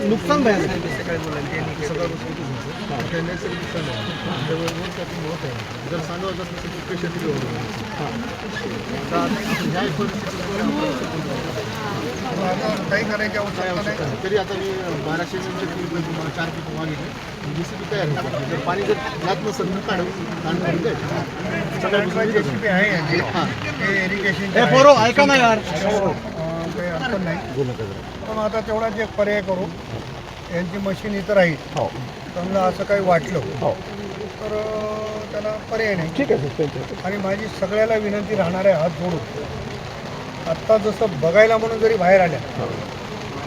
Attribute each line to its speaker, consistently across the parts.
Speaker 1: नुकसान भयानक काही करायची आवश्यकता नाही. तरी आता मी 1200 मला 4 पिकं मागितली. JCB तयार जर पाणी जर जात नसेल तर काढून JCB आहे इरिगेशन ऐका ना यार काही अडचण नाही. पण आता तेवढाच एक पर्याय करू, यांची मशीन इथं राहील. समजा असं काही वाटलं तर त्याला पर्याय नाही. ठीक आहे. आणि माझी सगळ्याला विनंती राहणार आहे हात जोडून, आत्ता जसं बघायला म्हणून जरी बाहेर आल्या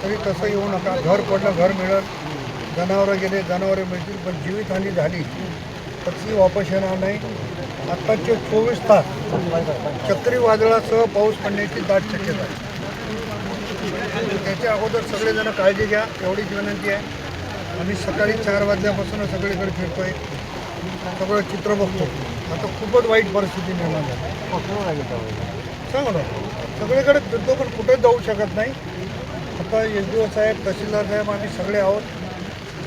Speaker 1: तरी तसं येऊ नका. घर पडलं घर मिळेल, जनावरं गेले जनावरं मिळतील, पण जीवितहानी झाली तर ती वापस येणार नाही. आत्ताचे 24 तास चक्रीवादळासह पाऊस पडण्याची दाट शक्यता आहे. त्याच्या अगोदर सगळेजण काळजी घ्या एवढीच विनंती आहे. आम्ही सकाळी 4 वाजल्यापासून सगळीकडे फिरतोय, सगळं चित्र बघतो. आता खूपच वाईट परिस्थिती निर्माण झाली. सांगा ना, सगळीकडे फिरतो पण कुठेच जाऊ शकत नाही. आता SDO साहेब, तहसीलदार साहेब आम्ही सगळे आहोत.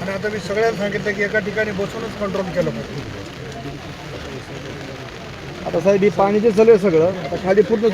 Speaker 1: आणि आता मी सगळ्यांना सांगितलं की एका ठिकाणी बसूनच कंट्रोल केलं पाहिजे.
Speaker 2: आता साहेब ही पाणी जे चालू आहे सगळं आता खाली पूर्ण